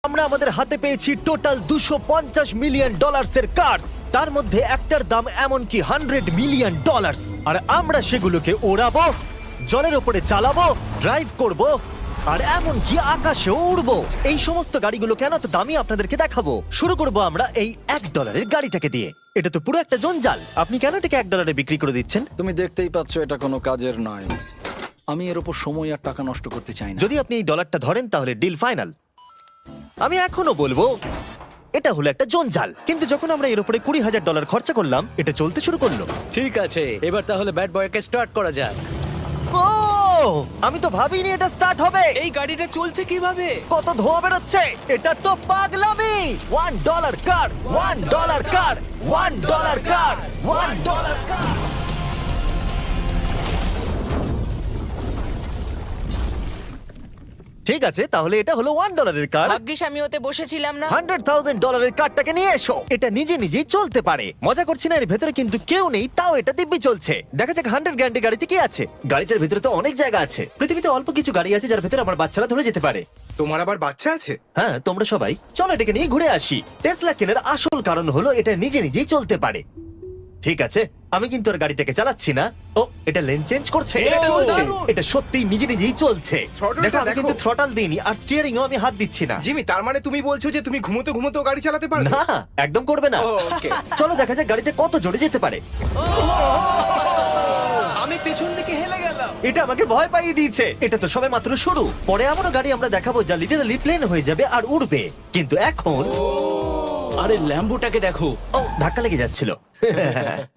আমরা আমাদের হাতে পেয়েছি টোটাল $250 মিলিয়ন কার্স। তার মধ্যে একটার দাম এমনকি $100 মিলিয়ন। আর আমরা সেগুলোকে ওড়াবো, জলের ওপরে চালাবো, ড্রাইভ করব, আর এমনকি আকাশেও উড়বো। এই সমস্ত গাড়িগুলো কেন তো দামি আপনাদেরকে দেখাবো। শুরু করব আমরা এই $1 গাড়িটাকে দিয়ে। এটা তো পুরো একটা জঞ্জাল। আপনি কেন এটাকে $1 বিক্রি করে দিচ্ছেন? তুমি দেখতেই পাচ্ছ এটা কোনো কাজের নয়। আমি এর উপর সময় আর টাকা নষ্ট করতে চাই না। যদি আপনি এই ডলারটা ধরেন তাহলে ডিল ফাইনাল। আমি এখনো বলবো এটা হলো একটা জঞ্জাল, কিন্তু যখন আমরা এর উপরে $20,000 খরচা করলাম, এটা চলতে শুরু করলো। ঠিক আছে, এবার তাহলে ব্যাড বয়কে স্টার্ট করা যাক। ও, আমি তো ভাবিনি এটা স্টার্ট হবে। এই গাড়িটা চলছে কিভাবে? কত ধোঁয়া বেরোচ্ছে, এটা তো পাগলামি। $1 কার, $1 কার, $1 কার, $1 কার। ঠিক আছে, তাহলে এটা হলো $1 কার। ভাগ্যিস আমি ওতে বসেছিলাম না। $100,000 কারটাকে নিয়ে এসো। এটা নিজে নিজেই চলতে পারে। মজা করছি না, এর ভেতরে কিন্তু কেউ নেই, তাও এটা দিব্যি চলছে। দেখা যাক 100 গ্র্যান্ডের গাড়িতে কি আছে। গাড়িটার ভেতরে তো অনেক জায়গা আছে। পৃথিবীতে অল্প কিছু গাড়ি আছে যার ভেতরে আমার বাচ্চারা ধরে যেতে পারে। তোমার আবার বাচ্চা আছে? হ্যাঁ, তোমরা সবাই চলো এটাকে নিয়ে ঘুরে আসি। টেসলা কেনার আসল কারণ হলো এটা নিজে নিজেই চলতে পারে। ঠিক আছে, আমি কিন্তু আর গাড়িটাকে চালাচ্ছি না। ও, এটা লেন চেঞ্জ করছে। এটা চলছে। এটা সত্যিই নিজে নিজেই চলছে। Throttle-টা দেখো, আমি দেখো। কিন্তু থ্রটাল দিইনি, আর স্টিয়ারিংও আমি হাত দিচ্ছি না। জিমি, তার মানে তুমি বলছো যে তুমি ঘুমোতে ঘুমোতেও গাড়ি চালাতে পারবে? না, একদম করবে না। ওকে। চলো দেখা যাক গাড়িটা কত জোরে যেতে পারে। আমি পেছন থেকে হেলে গেলাম। এটা আমাকে ভয় পাইয়ে দিয়েছে। এটা তো সবে মাত্র শুরু। পরে এমনও গাড়ি আমরা দেখাবো যা লিটারালি প্লেন হয়ে যাবে আর উড়বে। কিন্তু এখন আরে ল্যাম্বোটাকে দেখো, ও, ধাক্কা লেগে যাচ্ছিল।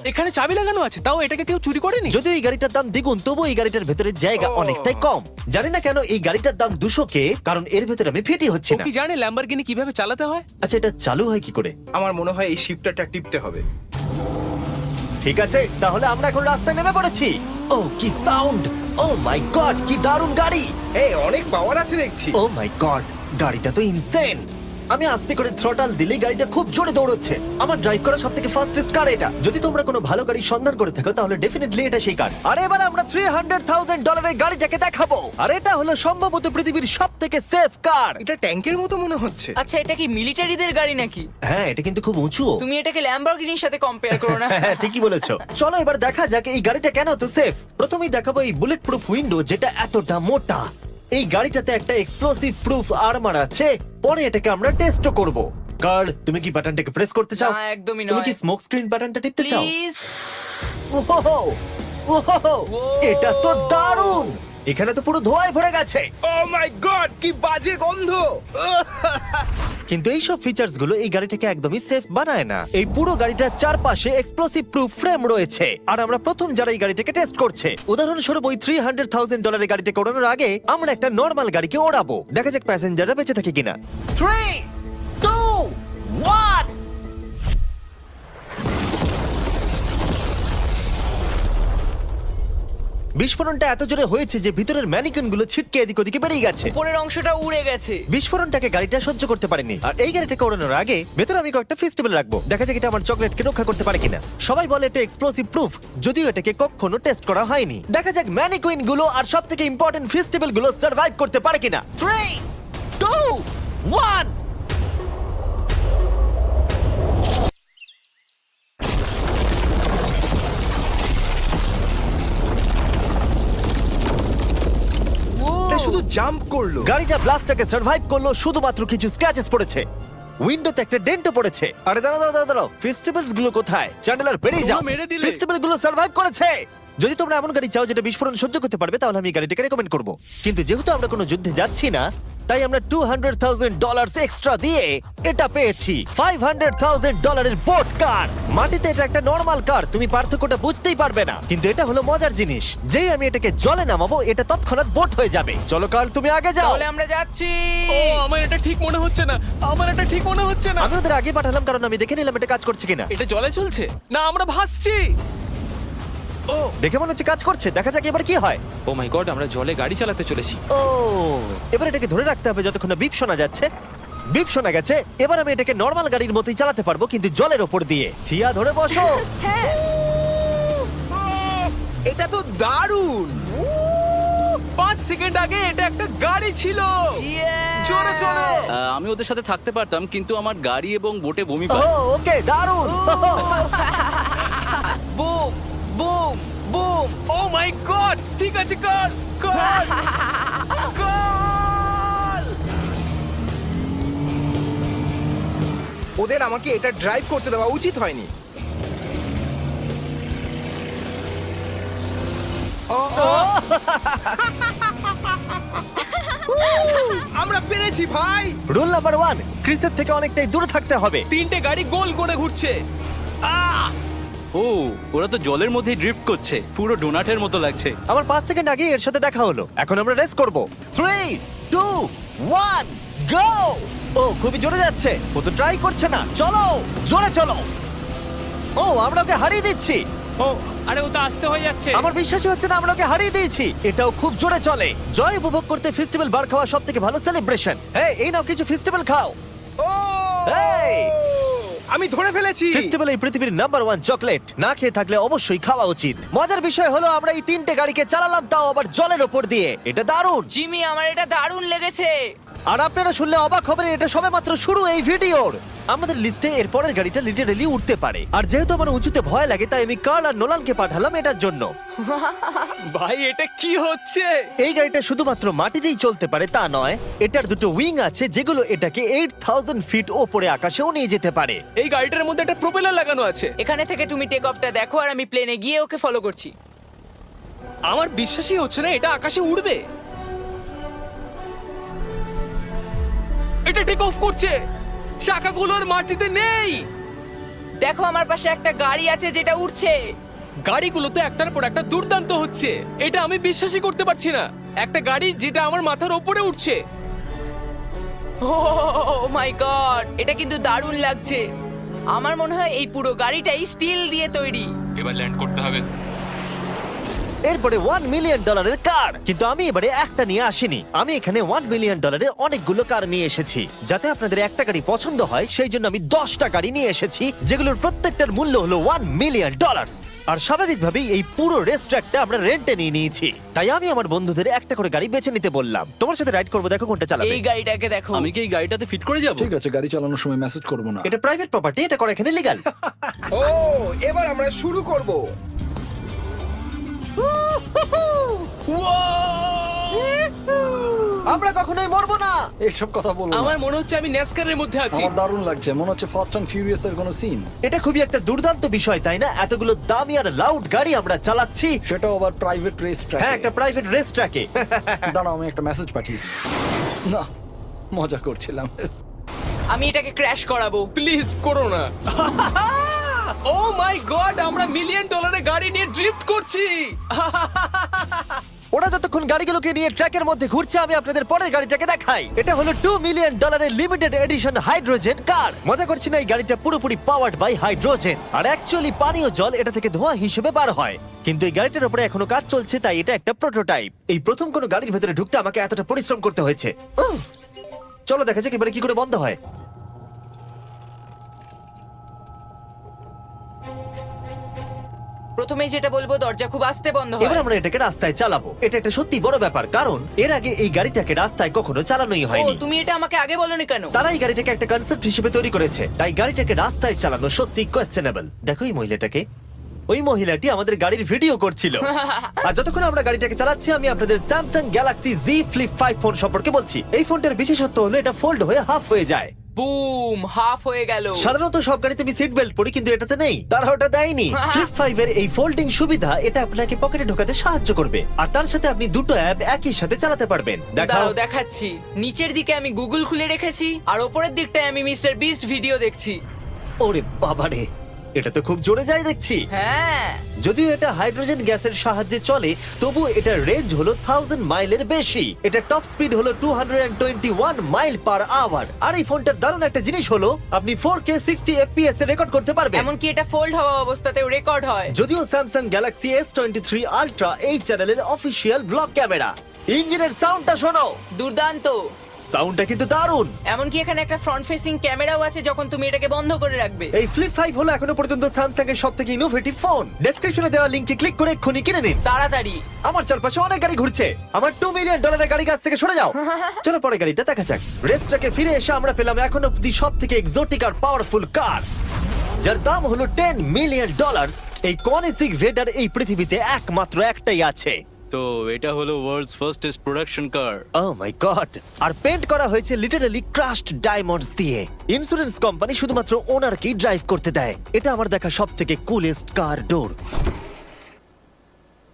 এখানে চাবি লাগানো আছে, তাও এটাকে কেউ চুরি করেনি। যদিও এই গাড়িটার দাম দ্বিগুণ, তবু এই গাড়িটার ভেতরে জায়গা অনেকটাই কম। জানি না কেন এই গাড়িটার দাম 200K, কারণ এর ভেতরে আমি ফিটি হচ্ছি ও না। কি জানে ল্যাম্বরগিনি কিভাবে চালাতে হয়? আচ্ছা, এটা চালু হয় কি করে? আমার মনে হয় এই শিফটারটা টিপতে হবে। ঠিক আছে, তাহলে আমরা এখন রাস্তায় নেমে পড়েছি। ও, কি সাউন্ড! ও মাই গড, কি দারুণ গাড়ি! এই অনেক পাওয়ার আছে দেখছি। ও মাই গড, গাড়িটা তো ইনসেন। আমি আস্তে করে থ্রটাল দিলেই গাড়িটা খুব জোরে দৌড়চ্ছে। আমার ড্রাইভ করা সবথেকে ফাস্টেস্ট কার এটা। যদি তোমরা কোনো ভালো গাড়ি সন্ধান করে থাকো তাহলে ডেফিনেটলি এটা সেই কার। আর এবার আমরা $300,000 গাড়িটাকে দেখাবো। আর এটা হলো সম্ভবত পৃথিবীর সবথেকে সেফ কার। এটা ট্যাঙ্কের মতো মনে হচ্ছে। আচ্ছা, এটা কি মিলিটারিদের গাড়ি নাকি? হ্যাঁ, এটা কিন্তু খুব উঁচু। তুমি এটাকে ল্যাম্বরগিনির সাথে কম্পেয়ার করো না। হ্যাঁ, ঠিকই বলেছো। চলো এবার দেখা যাক এই গাড়িটা কেন তো সেফ। প্রথমেই দেখাবো এই বুলেট প্রুফ উইন্ডো, যেটা এতটা মোটা। এই গাড়িটাতে একটা এক্সপ্লোসিভ প্রুফ আর্মার আছে। পরে এটাকে আমরা টেস্টও করব। কার্ল, তুমি কি বাটনটাকে প্রেস করতে চাও? না, একদমই তুমি নয়। কি স্মোক স্ক্রিন বাটনটা টিপতে চাও? প্লিজ। ওহো, ওহো, এটা তো দারুণ। এখানে তো পুরো ধোঁয়ায় ভরে গেছে। ও মাই গড, কি বাজে গন্ধ! কিন্তু এই সব ফিচার্স গুলো এই গাড়িটাকে একদমই সেফ বানায় না। এই পুরো গাড়িটার চারপাশে এক্সপ্লোসিভ প্রুফ ফ্রেম রয়েছে। আর আমরা প্রথম যারা এই গাড়িটাকে টেস্ট করছে, উদাহরণস্বরূপ ওই $300,000 গাড়িটাকে ওড়ানোর আগে আমরা একটা নর্মাল গাড়িকে ওড়াবো। দেখা যাক প্যাসেঞ্জাররা বেঁচে থাকে কিনা। 3, 2, 1। বিস্ফোরণটা এত জোরে হয়েছে যে ভিতরের ম্যানিকুইন গুলো ছিটকে এদিক ওদিকে বেরিয়ে গেছে। উপরের অংশটা উড়ে গেছে। বিস্ফোরণটাকে গাড়িটা সহ্য করতে পারেনি। আর এই গাড়িটাকে ওড়ানোর আগে ভেতরে আমি কয়েকটা ফেস্টিভ্যাল রাখবো। দেখা যাক এটা আমার চকলেটকে রক্ষা করতে পারে কিনা। সবাই বলে এটা এক্সপ্লোসিভ প্রুফ, যদিও এটাকে কখনো টেস্ট করা হয়নি। দেখা যাক ম্যানিকুইন গুলো আর সবথেকে ইম্পর্টেন্ট ফেস্টিভ্যাল গুলো সার্ভাইভ করতে পারে কিনা। 3, 2, 1। এটা শুধু জাম্প করলো। গাড়িটা ব্লাস্টটাকে সার্ভাইভ করলো, শুধুমাত্র কিছু স্ক্র্যাচেস পড়েছে। উইন্ডোতে একটা ডেন্টও পড়েছে। আরে দাঁড়াও, ফেস্টিভ্যালস গুলো কোথায়? চ্যান্ডেলার বেরিয়ে যাও। তোমরা মেরে দিলে। ফেস্টিভ্যাল গুলো সার্ভাইভ করেছে। যদি তোমরা এমন গাড়ি চাও যেটা বিস্ফোরণ সহ্য করতে পারবে, তাহলে আমি এই গাড়িটাকে রেকমেন্ড করব। কিন্তু যেহেতু আমরা কোনো যুদ্ধে যাচ্ছি না, তাই আমরা $200,000 এক্সট্রা দিয়ে এটা পেয়েছি। $500,000 বোট কার। মাটিতে এটা একটা নর্মাল কার, তুমি পার্থক্যটা বুঝতেই পারবে না। কিন্তু এটা হলো মজার জিনিস, যেই আমি এটাকে জলে নামাবো এটা তৎক্ষণাৎ বোট হয়ে যাবে। চলো কার্ল, তুমি আগে যাও। তাহলে আমরা যাচ্ছি। ও, আমার এটা ঠিক মনে হচ্ছে না, আমার এটা ঠিক মনে হচ্ছে না। আমি ওদের আগে পাঠালাম কারণ আমি দেখে নিলাম এটা কাজ করছে কিনা। এটা জলে চলছে না, আমরা ভাসছি। ও, দেখে মনে হচ্ছে কাজ করছে। দেখা যাক এবার কি হয়। ও মাই গড, আমরা জলে গাড়ি চালাতে চলেছি। ও, এবার এটাকে ধরে রাখতে হবে যতক্ষণ না বিপ শোনা যাচ্ছে। বিপ শোনা গেছে। এবার আমি এটাকে নর্মাল গাড়ির মতোই চালাতে পারবো, কিন্তু জলের ওপর দিয়ে। থিয়া, ধরে বসো। হ্যাঁ। এটা তো দারুণ। 5 সেকেন্ড আগে এটা একটা গাড়ি ছিল। Yeah! জোরে চলো। আমি ওদের সাথে থাকতে পারতাম কিন্তু আমার গাড়ি এবং বোটে বমি ও পায়। ওকে দারুণ বুম বুম বুম। ও মাই গড, ঠিক আছে, কর কর কর। ওদের আমাকে এটা ড্রাইভ করতে দেওয়া উচিত হয়নি। আমরা পেরেছি ভাই। রুল নাম্বার 1, ক্রিসের থেকে অনেকটাই দূরে থাকতে হবে। তিনটে গাড়ি গোল করে ঘুরছে। ও, ওরা তো জলের মধ্যেই ড্রিফট করছে, পুরো ডোনাটের মতো লাগছে। আমার 5 সেকেন্ড আগে এর সাথে দেখা হলো। এখন আমরা রেস করব। 3 2 1 গো! ও খুবই জোরে যাচ্ছে। ও তো ট্রাই করছে না। চলো জোরে চলো। ও আমরা ওকে হারিয়ে দিচ্ছি। ও আরে ও তো আসতে হয়ে যাচ্ছে। আমার বিশ্বাসই হচ্ছে না আমরা ওকে হারিয়ে দিয়েছি। এটাও খুব জোরে চলে। জয় উপভোগ করতে ফেস্টিভ্যাল বার খাওয়া সব থেকে ভালো সেলিব্রেশন। এই নাও কিছু ফেস্টিভ্যাল খাও। ও এই! আমি ধরে ফেলেছি। ফেস্টিভ্যাল এই পৃথিবীর নাম্বার 1 চকলেট। না খেয়ে থাকলে অবশ্যই খাওয়া উচিত। মজার বিষয় হলো আমরা এই তিনটে গাড়িকে চালালাম, তাও আবার জলের ওপর দিয়ে। এটা দারুণ। জিমি, আমার এটা দারুণ লেগেছে। আর আপনারা শুনলে অবাক হবেন, এটা সবেমাত্র শুরু এই ভিডিওর। আমাদের লিস্টে এর পরের গাড়িটা লিটারালি উঠতে পারে। আর যেহেতু আমার উঁচুতে ভয় লাগে, তাই আমি কার্ল আর নোলানকে পাঠালাম এটার জন্য। ভাই এটা কি হচ্ছে? এই গাড়িটা শুধুমাত্র মাটিতেই চলতে পারে তা নয়, এটার দুটো উইং আছে যেগুলো এটাকে 8000 ফিট ওপরে আকাশেও নিয়ে যেতে পারে। এই গাড়িটার মধ্যে একটা প্রপেলার লাগানো আছে। এখানে থেকে তুমি টেক অফটা দেখো আর আমি প্লেনে গিয়ে ওকে ফলো করছি। আমার বিশ্বাসই হচ্ছে না এটা আকাশে উড়বে। এটা টেক অফ করছে, চাকাগুলোর মাটিতে নেই। দেখো আমার পাশে একটা গাড়ি আছে যেটা উঠছে। গাড়িগুলো তো একটার পর একটা দুর্দান্ত হচ্ছে। এটা আমি বিশ্বাসই করতে পারছি না, একটা গাড়ি যেটা আমার মাথার ওপরে উঠছে। ও মাই গড, এটা কিন্তু দারুণ লাগছে। আমার মনে হয় এই পুরো গাড়িটাই স্টিল দিয়ে তৈরি। এবার ল্যান্ড করতে হবে। এরপরে $1 মিলিয়ন কার। কিন্তু আমি এবারে একটা নিয়ে আসিনি। আমি এখানে $1 মিলিয়ন অনেকগুলো কার নিয়ে এসেছি। যাতে আপনাদের একটা গাড়ি পছন্দ হয় সেই জন্য আমি 10টা গাড়ি নিয়ে এসেছি, যেগুলোর প্রত্যেকটার মূল্য হলো $1 মিলিয়ন। আর স্বাভাবিকভাবেই এই পুরো রেস ট্র্যাকটা আমরা রেন্টে নিয়ে নিয়েছি। তাই আমি আমার বন্ধুদের একটা করে গাড়ি বেছে নিতে বললাম। তোমার সাথে রাইড করবো, দেখো কোনটা চালাবে। এই গাড়িটাকে দেখো। আমি কি এই গাড়িটাতে ফিট করে যাব? ঠিক আছে, গাড়ি চালানোর সময় মেসেজ করবো না। এটা প্রাইভেট প্রপার্টি, এটা করা এখানে লিগ্যাল। ও এবার আমরা শুরু করব। আমরা কখনোই মরবো না। এইসব কথা বলবো না। আমার মনে হচ্ছে আমি ন্যাসকারের মধ্যে আছি। আমার দারুণ লাগছে, মনে হচ্ছে ফাস্ট অ্যান্ড ফিউরিয়াস এর কোনো সিন। এটা খুবই একটা দুর্দান্ত বিষয়, তাই না? এতগুলো দামি আর লাউড গাড়ি আমরা চালাচ্ছি। সেটাও আবার প্রাইভেট রেস ট্র্যাক। হ্যাঁ, একটা প্রাইভেট রেস ট্র্যাকে। দাঁড়াও, আমি একটা মেসেজ পাঠিয়ে দিই। না, মজা করছিলাম। আমি এটাকে ক্র্যাশ করাবো। প্লিজ করো না। ও মাই গড, আমরা $1 মিলিয়ন গাড়ি নিয়ে ড্রিফট করছি। ওরা যতক্ষণ গাড়িগুলোকে নিয়ে ট্র্যাকের মধ্যে ঘুরছে, আমি আপনাদের পরের গাড়িটাকে দেখাই। এটা হলো $2 million limited edition hydrogen car. মজা করছি না, এই গাড়িটা পুরোপুরি পাওয়ার্ড বাই হাইড্রোজেন। আর অ্যাকচুয়ালি পানীয় জল এটা থেকে ধোঁয়া হিসেবে বার হয়। কিন্তু এই গাড়িটার উপরে এখনো কাজ চলছে, তাই এটা একটা প্রোটোটাইপ। এই প্রথম কোনো গাড়ির ভেতরে ঢুকতে আমাকে এতটা পরিশ্রম করতে হয়েছে। চলো দেখা যাক এবারে কি করে বন্ধ হয়। প্রথমে যেটা বলবো, দরজা খুব আস্তে বন্ধ এবার হয়। আমরা এটাকে রাস্তায় চালাবো। এটা একটা সত্যি বড় ব্যাপার, কারণ এর আগে এই গাড়িটাকে রাস্তায় কখনো চালানোই ও, হয়নি। তুমি এটা আমাকে আগে বলনি কেন? তারা এই গাড়িটাকে একটা কনসেপ্ট হিসেবে তৈরি করেছে, তাই গাড়িটাকে রাস্তায় চালানো সত্যি কোয়েশ্চেনেবল। দেখো এই মহিলাটাকে, ওই মহিলাটি আমাদের গাড়ির ভিডিও করছিল। আর যতক্ষণ আমরা গাড়িটাকে চালাচ্ছি, আমি আপনাদের Samsung Galaxy Z Flip 5 phone সম্পর্কে বলছি। এই ফোনটার বিশেষত্ব হলো এটা ফোল্ড হয়ে হাফ হয়ে যায়। বুম, হাফ হয়ে গেল। সাধারণত সব গাড়িতে আমি সিট বেল্ট পরি, কিন্তু এটাতে নেই। তারা ওটা দেয়নি। ফ্লিপ 5 এর এই ফোল্ডিং সুবিধা এটা আপনাকে পকেটে ঢোকাতে সাহায্য করবে। আর তার সাথে আপনি দুটো অ্যাপ একই সাথে চালাতে পারবেন। দেখাও। দাঁড়াও, দেখাচ্ছি। নিচের দিকে আমি গুগল খুলে রেখেছি, আর ওপরের দিকটায় আমি মিস্টার বিস্ট ভিডিও দেখছি। ওরে বাবারে, এটা তো খুব জোরে যায় দেখছি। হ্যাঁ, যদিও এটা হাইড্রোজেন গ্যাসের সাহায্যে চলে, তবু এটার রেঞ্জ হলো 1000 মাইলের বেশি। এটা টপ স্পিড হলো 221 মাইল পার আওয়ার। আর এই ফোনটার দারুণ একটা জিনিস হলো আপনি 4K 60 FPS এ রেকর্ড করতে পারবেন। এমনকি এটা ফোল্ড হওয়া অবস্থাতেও রেকর্ড হয়। যদিও স্যামসাং গ্যালাক্সি S23 আলট্রা এই চ্যানেলের অফিসিয়াল ব্লগ ক্যামেরা। ইঞ্জিনের সাউন্ডটা শোনো। দুর্দান্ত। সাউন্ডটা কিন্তু দারুণ। এমনকি এখানে একটা ফ্রন্ট ফেসিং ক্যামেরাও আছে যখন তুমি এটাকে বন্ধ করে রাখবে। এই ফ্লিপ 5 হলো এখনো পর্যন্ত স্যামসাং এর সবথেকে ইনোভেটিভ ফোন। ডেসক্রিপশনে দেওয়া লিংকে ক্লিক করে এক্ষুনি কিনে নিন। তাড়াতাড়ি। আমার চারপাশে অনেক গাড়ি ঘুরছে। আমার $2 মিলিয়ন গাড়ি কাছ থেকে সরে যাও। চলো পরে গাড়িটা দেখা যাক। রেসটাকে ফিরে এসে আমরা পেলাম এখন অব্দি সবথেকে এক্সোটিক আর পাওয়ারফুল কার, যার দাম হলো $10 মিলিয়ন। এই কনিসিক ভেডার এই পৃথিবীতে একমাত্র একটাই আছে। তো এটা হলো world's fastest production car. Oh my God! আর পেন্ট করা হয়েছে লিটারালি ক্রাশড ডায়মন্ডস দিয়ে। ইন্স্যুরেন্স কোম্পানি শুধুমাত্র ওনারকেই ড্রাইভ করতে দেয়। এটা আমার দেখা সবথেকে কুলেস্ট কার ডোর।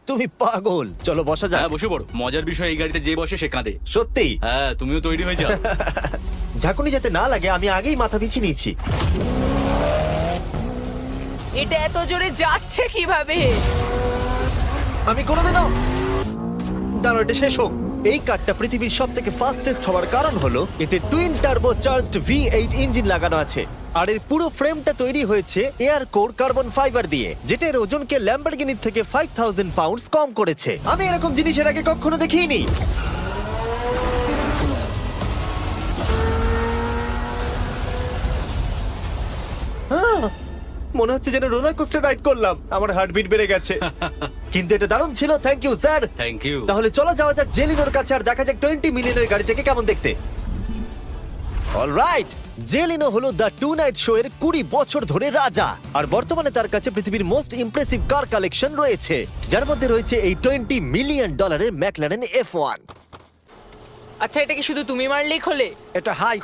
তুমি পাগল। চলো বসা যাক। হ্যাঁ বসে পড়ো। মজার বিষয় এই গাড়িতে যে বসে সে কাঁদে। সত্যি হ্যাঁ তুমিও তৈরি হয়ে যাও। ঝাঁকুনি যাতে না লাগে আমি আগেই মাথা পিছিয়ে নিয়েছি। এটা এত জোরে যাচ্ছে কিভাবে? আমি কোনোদিনও দাঁড়ো, এটা শেষ হোক। এই কারটা পৃথিবীর সব থেকে ফাস্টেস্ট হওয়ার কারণ হলো এতে twin turbo charged V8 engine লাগানো আছে। আর এর পুরো ফ্রেমটা তৈরি হয়েছে এয়ার কোর কার্বন ফাইবার দিয়ে, যেটা এর ওজনকে ল্যাম্বরগিনির থেকে 5000 পাউন্ডস কম করেছে। আমি এরকম জিনিস এর আগে কখনো দেখিনি। মনে হচ্ছে যেন রোলার কোস্টার রাইড করলাম। আমার হার্টবিট বেড়ে গেছে। কিন্তু এটা দারুণ ছিল। Thank you sir. Thank you. তাহলে চলো যাওয়া যাক জেলিনোর কাছে আর দেখা যাক 20 মিলিয়নের গাড়িটাকে কেমন দেখতে। অলরাইট, জেলিনো হলো দ্য টু নাইট শো এর 20 বছর ধরে রাজা। আর বর্তমানে তার কাছে পৃথিবীর মোস্ট ইমপ্রেসিভ কার কালেকশন রয়েছে, যার মধ্যে রয়েছে এই $20 মিলিয়ন ম্যাকলারেন F1। আচ্ছা, এটা কি শুধু তুমি মারলেই খোলে? এটা হাইট।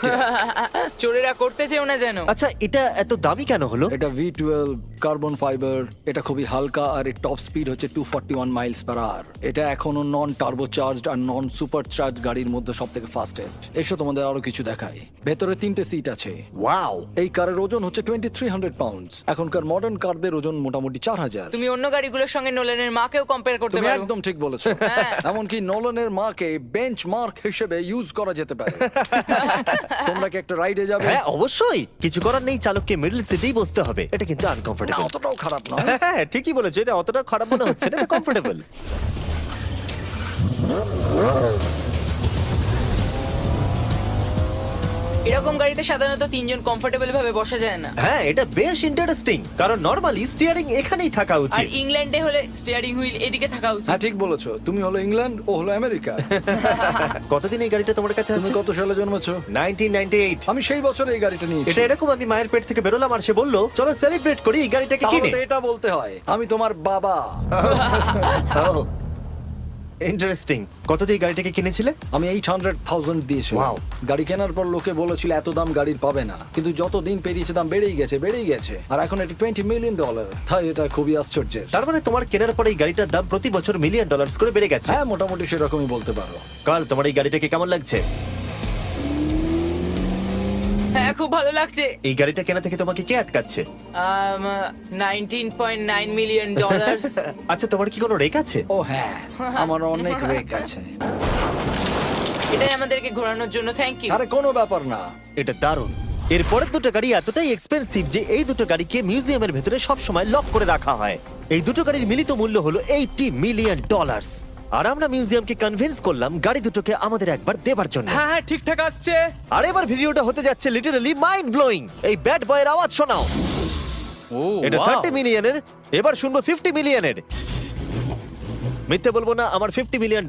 চোরেরা করতে চেও না যেন। আচ্ছা, এটা এত দামি কেন হলো? এটা V12 কার্বন ফাইবার। এটা খুবই হালকা আর এর টপ স্পিড হচ্ছে 241 মাইলস পার আওয়ার। এটা এখনো নন টার্বো চার্জড আর নন সুপার চার্জ গাড়ির মধ্যে সবথেকে ফাস্টেস্ট। এসো তোমাদের আরো কিছু দেখাই। ভেতরে 3টে সিট আছে। ওয়াও! এই কারের ওজন হচ্ছে 2300 পাউন্ডস। এখনকার মডার্ন কারদের ওজন মোটামুটি 4000। তুমি অন্য গাড়িগুলোর সঙ্গে নোলানের মাকেও কম্পেয়ার করতে তুমি পারো। একদম ঠিক বলেছো। হ্যাঁ। এমনকি নোলানের মাকে বেঞ্চমার্ক হিসেবে ইউজ করা যেতে পারে। তোমরা কি একটা রাইডে যাবে? হ্যাঁ অবশ্যই। কিছু করার নেই, চালককে মিডল সিটেই বসতে হবে। এটা কিন্তু না, আনকমফোর্টেবল। অতটাও খারাপ নয়। হ্যাঁ ঠিকই বলেছো, এটা অতটা খারাপ মনে হচ্ছে না, কমফোর্টেবল। এরকম গাড়িতে সাধারণত 3 জন কমফোর্টেবল ভাবে বসা যায় না। হ্যাঁ এটা বেশ ইন্টারেস্টিং, কারণ নরমালি স্টিয়ারিং এখানেই থাকা আর উচিত। ইংল্যান্ডে হলে স্টিয়ারিং হুইল এদিকে থাকা উচিত। হ্যাঁ ঠিক বলেছো। তুমি হলো ইংল্যান্ড, ও হলো আমেরিকা। কতদিন এই গাড়িটা তোমার কাছে তুমি আছে? কত সালে জন্মেছো? 1998। আমি সেই বছর এই গাড়িটা নিয়েছি। এটা এরকম, আমি মায়ের পেট থেকে বেরোলাম আর সে বললো চলো সেলিব্রেট করি এই গাড়িটাকে তাহলে কিনে। তো এটা বলতে হয় আমি তোমার বাবা। ইন্টারেস্টিং। কত দিয়ে এই গাড়িটাকে কিনেছিলে? আমি 800,000 দিয়েছি। Wow. গাড়ি কেনার পর লোকে বলেছিল এত দাম গাড়ির পাবে না, কিন্তু যত দিন পেরিয়েছে দাম বেড়েই গেছে। আর এখন এটা $20 মিলিয়ন। তাই এটা খুবই আশ্চর্যের। তার মানে তোমার কেনার পরে এই গাড়িটার দাম প্রতি বছর $1 মিলিয়ন করে বেড়ে গেছে। হ্যাঁ মোটামুটি সেরকমই বলতে পারো। কাল তোমার এই গাড়িটাকে কেমন লাগছে? হ্যাঁ খুব ভালো লাগছে। এই গাড়িটা কেনা থেকে তোমাকে কে আটকাচ্ছে? $19.9 মিলিয়ন। আচ্ছা তোমার কি কোনো রেক আছে? ও হ্যাঁ, আমার অনেক রেক আছে। এটাই আমাদেরকে ঘোরানোর জন্য থ্যাংক ইউ। আরে কোনো ব্যাপার না। এটা দারুণ। এর পরের দুটো গাড়ি এতটাই এক্সপেন্সিভ যে এই দুটো গাড়িকে মিউজিয়ামের ভেতরে সব সময় লক করে রাখা হয়। এই দুটো গাড়ির মিলিত মূল্য হলো $80 মিলিয়ন। আর আমরা মিউজিয়ামকে কনভিন্স করলাম গাড়ি দুটোকে আমাদের একবার দেবার জন্য। হ্যাঁ হ্যাঁ ঠিকঠাক আসছে। আর এবার ভিডিওটা হতে যাচ্ছে লিটারালি মাইন্ড ব্লোয়িং। এই ব্যাড বয়ের আওয়াজ শোনাও। ও এটা wow! 30 মিলিয়নের, এবার শুনবো 50 মিলিয়নের। মিথ্যে বলবো না, আমার $50 মিলিয়ন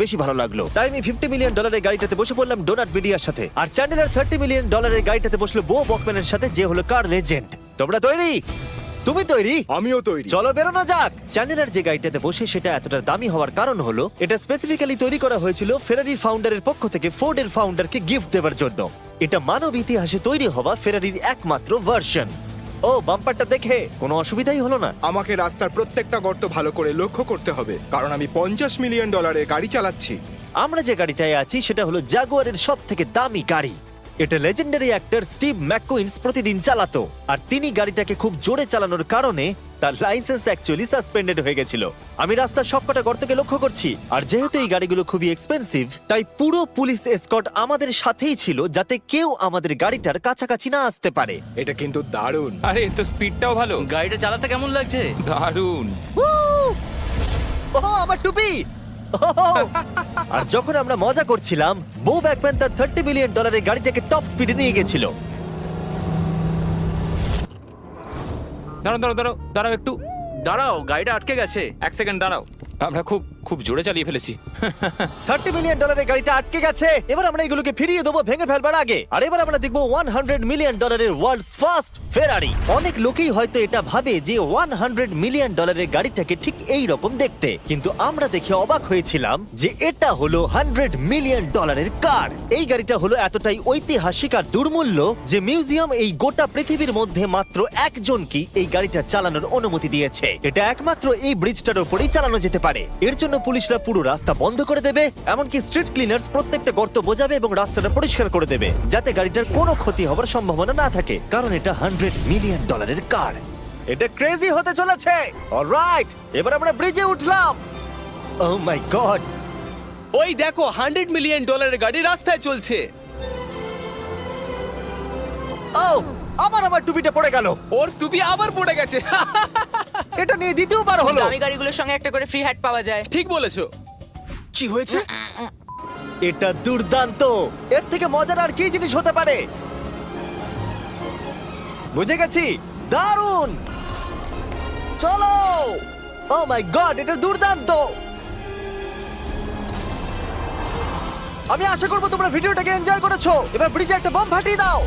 বেশি ভালো লাগলো। তাই আমি $50 মিলিয়ন গাড়িটাতে বসে পড়লাম ডোনাট মিডিয়ার সাথে। আর চ্যান্ডেলার $30 মিলিয়ন গাড়িটাতে বসলো বো বকম্যানের সাথে, যে হলো কার লেজেন্ড। তোমরা তৈরি? তুমি তৈরি? আমিও তৈরি। চলো বেরোনো যাক। চ্যান্ডেলার যে গাড়িটাতে বসে সেটা এতটা দামি হওয়ার কারণ হলো এটা স্পেসিফিক্যালি তৈরি করা হয়েছিল ফেরারির ফাউন্ডারের পক্ষ থেকে ফোর্ডের ফাউন্ডারকে গিফট দেওয়ার জন্য। এটা মানব ইতিহাসে তৈরি হওয়া ফেরারির একমাত্র ভার্সন। ও বাম্পারটা দেখে কোনো অসুবিধাই হলো না। আমাকে রাস্তার প্রত্যেকটা গর্ত ভালো করে লক্ষ্য করতে হবে, কারণ আমি $50 মিলিয়ন গাড়ি চালাচ্ছি। আমরা যে গাড়িটায় আছি সেটা হলো জাগুয়ারের সব থেকে দামি গাড়ি। এটা লেজেন্ডারি অ্যাক্টর স্টিভ ম্যাককুইন্স প্রতিদিন চালাতো। আর তিনি গাড়িটাকে খুব জোরে চালানোর কারণে তার লাইসেন্স অ্যাকচুয়ালি সাসপেন্ডেড হয়ে গেছিল। আমি রাস্তার সবকটা গর্তকে লক্ষ্য করছি, আর যেহেতু এই গাড়িগুলো খুবই এক্সপেন্সিভ তাই পুরো পুলিশ এসকর্ট আমাদের সাথেই ছিল, যাতে কেউ আমাদের গাড়িটার কাছাকাছি না আসতে পারে। এটা কিন্তু দারুণ। আরে এর তো স্পিডটাও ভালো। গাড়িটা চালাতে কেমন লাগছে? দারুণ। ও আমার টুপি! আর যখন আমরা মজা করছিলাম, বো ব্যাকম্যান তার $30 মিলিয়ন গাড়িটাকে টপ স্পিডে নিয়ে গেছিল। দাঁড়াও দাঁড়াও দাঁড়াও দাঁড়াও একটু দাঁড়াও, গাড়িটা আটকে গেছে। এক সেকেন্ড দাঁড়াও, আমরা খুব খুব জোরে চালিয়ে ফেলেছি। $30 মিলিয়ন গাড়িটা আটকে গেছে। এবার আমরা এগুলোকে ফিরিয়ে দেবো ভেঙে ফেলবার আগে। আর এবার আমরা দেখবো $100 মিলিয়ন ওয়ার্ল্ডস ফার্স্ট ফেরারি। অনেক লোকেই হয়তো এটা ভাবে যে $100 মিলিয়ন গাড়িটাকে ঠিক এই রকম দেখতে, কিন্তু আমরা দেখে অবাক হয়েছিলাম যে এটা হলো $100 মিলিয়ন কার। এই গাড়িটা হলো এতটাই ঐতিহাসিক আর দুর্মূল্য যে মিউজিয়াম এই গোটা পৃথিবীর মধ্যে মাত্র একজনকেই এই গাড়িটা চালানোর অনুমতি দিয়েছে। এটা একমাত্র এই ব্রিজটার উপরেই চালানো যেতে পারে। এর জন্য পুলিশরা পুরো রাস্তা বন্ধ করে দেবে, এমনকি স্ট্রিট ক্লিনার্স প্রত্যেকটা গর্ত বোঝাবে এবং রাস্তাটা পরিষ্কার করে দেবে, যাতে গাড়িটার কোনো ক্ষতি হবার সম্ভাবনা না থাকে, কারণ এটা $100 মিলিয়ন কার। এটা ক্রেজি হতে চলেছে। অলরাইট, এবার আমরা ব্রিজে উঠলাম। ও মাই গড, ওই দেখো $100 মিলিয়ন গাড়ি রাস্তায় চলছে। ও আবার আমার টুপিটা পড়ে গেল। ওর টুপি আবার পড়ে গেছে। এটা নিয়ে দ্বিতীয়বার হলো। দামি গাড়িগুলোর সঙ্গে একটা করে ফ্রি হ্যাট পাওয়া যায়। ঠিক বলেছো। কি হয়েছে? এটা দুর্দান্ত। এর থেকে মজার আর কি জিনিস হতে পারে? বুঝে গেছি, দারুণ। চলো। ও মাই গড, এটা দুর্দান্ত। আমি আশা করবো তোমরা ভিডিওটাকে এনজয় করেছো। এবার ব্রিজে একটা বম ফাটিয়ে দাও।